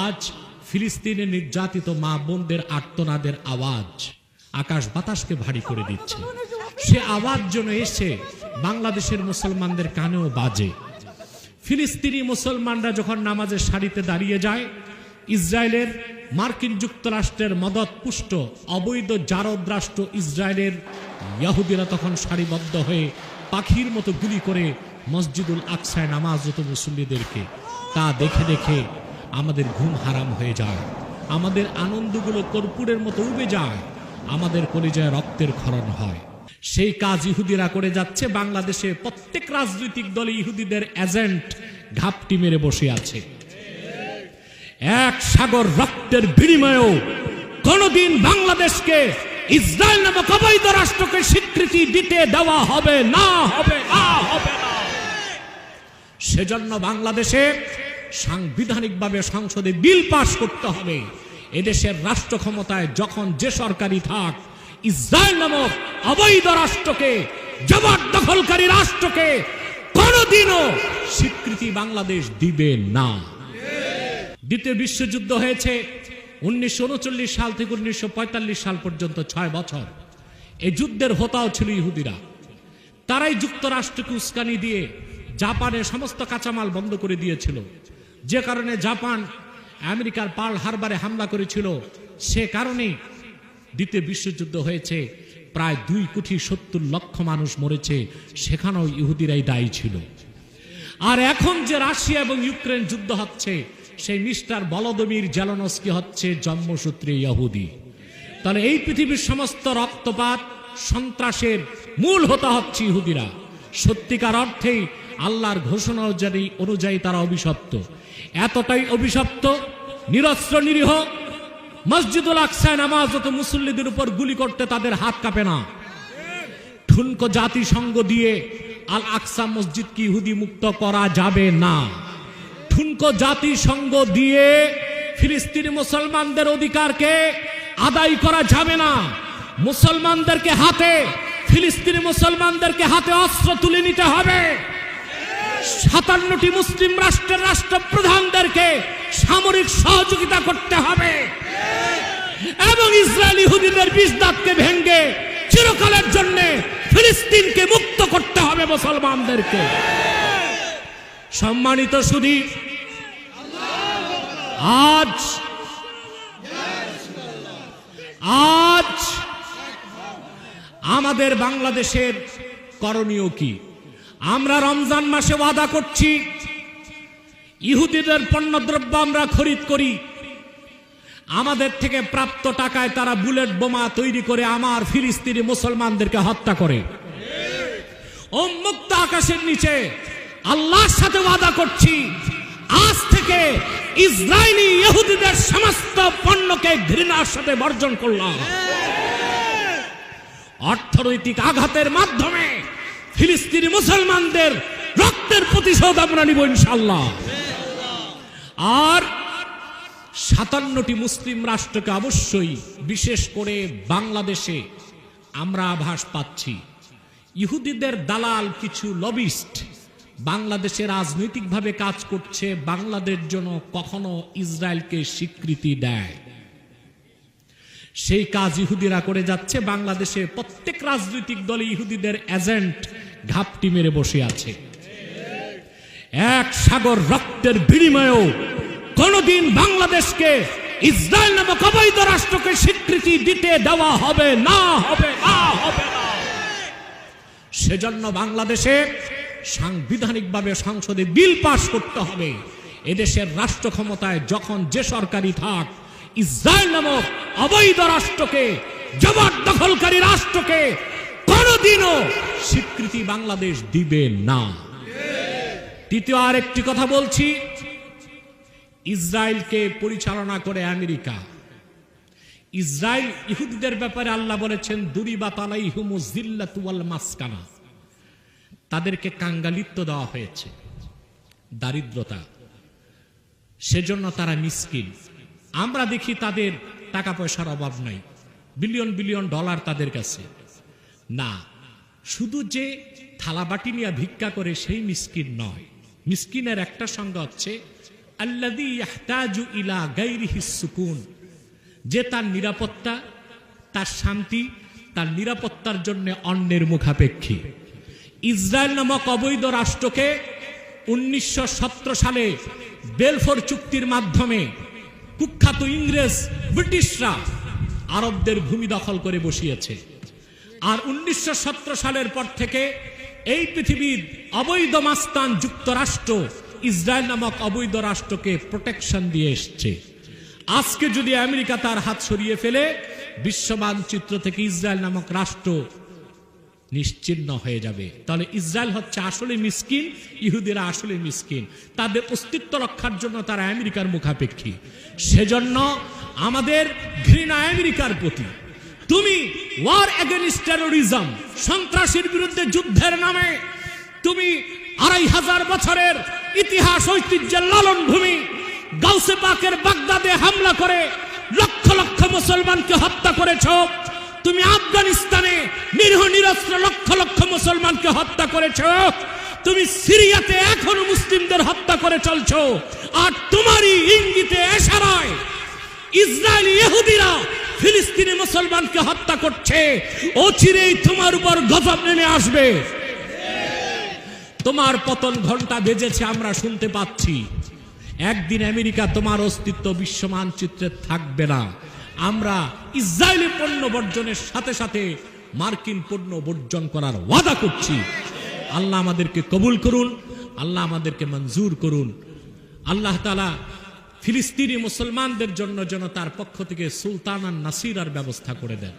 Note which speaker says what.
Speaker 1: আজ ফিলিস্তিনে নির্যাতিত মা বোনদের আর্তনাদের আওয়াজ আকাশ বাতাসকে ভারী করে দিচ্ছে। সে আওয়াজ যেন এসে বাংলাদেশের মুসলমানদের কানেও বাজে। ফিলিস্তিনি মুসলমানরা যখন নামাজের সারিতে দাঁড়িয়ে যায়, ইসরায়েলের মার্কিন যুক্তরাষ্ট্রের মদত পুষ্ট অবৈধ জারদ রাষ্ট্র ইসরায়েলের ইহুদিরা তখন সারিবদ্ধ হয়ে পাখির মতো গুলি করে মসজিদুল আকসায় নামাজরত মুসল্লিদেরকে, তা দেখে দেখে আমাদের ঘুম হারাম হয়ে যায়, আমাদের আনন্দগুলো কর্পূরের মতো উবে যায়, আমাদের কলিজায় রক্তের ক্ষরণ হয়। সেই কাজ ইহুদিরা করে যাচ্ছে। বাংলাদেশে প্রত্যেক রাজনৈতিক দলে ইহুদিদের এজেন্ট ঘাপটি মেরে বসে আছে। এক সাগর রক্তের বিনিময়েও কোনদিন বাংলাদেশকে ইসরায়েল নামক অবৈধ রাষ্ট্রকে স্বীকৃতি দিতে দেওয়া হবে না, হবে না, হবে না। সেজন্য বাংলাদেশে সাংবিধানিকভাবে সংসদে বিল পাস করতে হবে। এদেশের রাষ্ট্র ক্ষমতায় যখন যে সরকারি থাক, ইসরায়েল নামক অবৈধ রাষ্ট্রকে, জবরদখলকারী রাষ্ট্রকে কোনদিনও স্বীকৃতি বাংলাদেশ দিবে না। দ্বিতীয় বিশ্বযুদ্ধ হয়েছে 1939 সাল থেকে 1945 সাল পর্যন্ত 6 বছর। এই যুদ্ধের হোতাও ছিল ইহুদিরা। তারাই যুক্তরাষ্ট্রকে উস্কানি দিয়ে জাপানের সমস্ত কাঁচামাল বন্ধ করে দিয়েছিল, যে কারণে জাপান আমেরিকার পার্ল হারবারে হামলা করেছিল। সে কারণেই দ্বিতীয় বিশ্বযুদ্ধ হয়েছে। প্রায় 2,70,00,000 মানুষ মরেছে, সেখানেও ইহুদিরাই দায়ী ছিল। আর এখন যে রাশিয়া এবং ইউক্রেন যুদ্ধ হচ্ছে, সেই মিস্টার ভলোদিমির জেলেনস্কি হচ্ছে জন্মসূত্রে ইহুদি। তাহলে এই পৃথিবীর সমস্ত রক্তপাত সন্ত্রাসের মূল হতে হচ্ছে ইহুদিরা। সত্যিকার অর্থেই আল্লাহর ঘোষণা অনুযায়ী তারা অভিশপ্ত। এতটাই অভিশপ্ত, নিরস্ত্র নিরীহ মসজিদুল আকসায় নামাজরত মুসল্লিদের উপর গুলি করতে তাদের হাত কাঁপে না। ঠুনকো জাতিসংঘ দিয়ে আল আকসা মসজিদকে ইহুদি মুক্ত করা যাবে না। ঠুনকো জাতিসংঘ দিয়ে ফিলিস্তিনি মুসলমানদের অধিকারকে আদায় করা যাবে না। মুসলমানদেরকে হাতে, ফিলিস্তিনি মুসলমানদেরকে হাতে অস্ত্র তুলে নিতে হবে। 57টি মুসলিম রাষ্ট্রের রাষ্ট্রপ্রধানদেরকে সামরিক সহযোগিতা করতে হবে এবং ইসরায়েল ইহুদিদের বিষ দাঁতকে ভেঙে চিরকালের জন্য ফিলিস্তিনকে মুক্ত করতে হবে মুসলমানদেরকে। সম্মানিত সুধী, আজ আমাদের বাংলাদেশের করণীয় কি? আমরা রমজান মাসে ওয়াদা করছি, ইহুদিদের পণ্যদ্রব্য আমরা খরিদ করি, আমাদের থেকে প্রাপ্ত টাকায় তারা বুলেট বোমা তৈরি করে আমার ফিলিস্তিনি মুসলমানদেরকে হত্যা করে। উন্মুক্ত আকাশের নিচে আল্লাহর সাথে ওয়াদা করছি, আজ থেকে ইসরায়েলি ইহুদিদের সমস্ত পণ্যকে ঘৃণার সাথে বর্জন করলাম। অর্থনৈতিক আঘাতের মাধ্যমে ফিলিস্তিনি মুসলমানদের রক্তের প্রতিশোধ আমরা নিব ইনশাআল্লাহ। আর 57টি মুসলিম রাষ্ট্রকে অবশ্যই, বিশেষ করে বাংলাদেশে আমরা আভাস পাচ্ছি ইহুদিদের দালাল কিছু লবিস্ট বাংলাদেশে রাজনৈতিকভাবে কাজ করছে, বাংলাদেশ জন্য কখনো ইসরায়েলকে স্বীকৃতি দেয়। সেই কাজ ইহুদিরা করে যাচ্ছে। বাংলাদেশে প্রত্যেক রাজনৈতিক দলে ইহুদিদের এজেন্ট ঘাপটি মেরে বসে আছে। এক সাগর রক্তের বিনিময়েও কোনদিন বাংলাদেশকে ইসরায়েল নামক অবৈধ রাষ্ট্রকে স্বীকৃতি দিতে দেওয়া হবে না, হবে না, হবে না। সেজন্য বাংলাদেশে সাংবিধানিকভাবে সংসদে বিল পাস করতে হবে। এদেশের রাষ্ট্র ক্ষমতায় যখন যে সরকারি থাক, ইসরায়েল নামক অবৈধ রাষ্ট্রকে, জবরদখলকারী রাষ্ট্রকে কোনদিনও স্বীকৃতি বাংলাদেশ দিবে না। তৃতীয় আরেকটি কথা বলছি, ইসরায়েলকে পরিচালনা করে আমেরিকা। ইসরায়েল ইহুদিদের ব্যাপারে আল্লাহ বলেছেন, দুরিবাত আলাইহিমুজ জিল্লাতু ওয়াল মাসকানা, তাদেরকে কাঙ্গালিত্ব দেওয়া হয়েছে, দারিদ্রতা, সেজন্য তারা মিসকিন। আমরা দেখি তাদের টাকা পয়সার অভাব নাই, বিলিয়ন বিলিয়ন ডলার তাদের কাছে না। শুধু যে থালাবাটি নিয়ে ভিক্ষা করে সেই মিসকিন নয়। মিসকিনের একটা সংজ্ঞা হচ্ছে আল্লাযী ইয়াহতাজু ইলা গায়রিহিস সুকুন, যে তার নিরাপত্তা, তার শান্তি, তার নিরাপত্তার জন্য অন্যের মুখাপেক্ষী। ইসরায়েল নামক অবৈধ রাষ্ট্রকে 1917 সালে বেলফোর চুক্তির মাধ্যমে কুখ্যাত ইংরেজ ব্রিটিশরা আরবদের ভূমি দখল করে বসিয়েছে। আর 1917 সালের পর থেকে এই পৃথিবীর অবৈধ মাস্তান যুক্তরাষ্ট্র ইসরায়েল নামক অবৈধ রাষ্ট্রকে প্রোটেকশন দিয়ে এসছে। আজকে যদি আমেরিকা তার হাত সরিয়ে ফেলে, বিশ্ব মানচিত্র থেকে ইসরায়েল নামক রাষ্ট্র নিশ্চিহ্ন হয়ে যাবে। তাহলে ইসরায়েল হচ্ছে আসলে মিসকিন, ইহুদিরা আসলে মিসকিন, তাদের অস্তিত্ব রক্ষার জন্য তারা আমেরিকার মুখাপেক্ষী। সেজন্য আমাদের ঘৃণা আমেরিকার প্রতি। তুমি ওয়ার এগেইনস্ট টেরোরিজম, সন্ত্রাসের বিরুদ্ধে যুদ্ধের নামে তুমি 2500 বছরের ইতিহাস ঐতিহ্যের লালন ভূমি গাউসে পাকের বাগদাদে হামলা করে লক্ষ লক্ষ মুসলমানকে হত্যা করেছ। তুমি আফগানিস্তানে নিরীহ নিরস্ত্র লক্ষ লক্ষ মুসলমানকে হত্যা করেছ। তুমি সিরিয়াতে এখনো মুসলিমদের হত্যা করে চলছো। আর তোমারই ইঙ্গিতে ইশারায় ইসরায়েলি ইহুদিরা ফিলিস্তিনি মুসলমানকে হত্যা করছে। অচিরেই তোমার উপর গজব নেমে আসবে। তোমার পতন ঘন্টা বেজেছে, আমরা শুনতে পাচ্ছি। একদিন আমেরিকা তোমার অস্তিত্ব বিশ্ব মানচিত্রে থাকবে না। আমরা ইসরায়েলি পণ্য বর্জনের সাথে সাথে মার্কিন পণ্য বর্জন করার ওয়াদা করছি। আল্লাহ আমাদেরকে কবুল করুন, আল্লাহ আমাদেরকে মঞ্জুর করুন। আল্লাহ তাআলা ফিলিস্তিনি মুসলমানদের জন্য যেন তার পক্ষ থেকে সুলতান আন নাসিরার ব্যবস্থা করে দেন।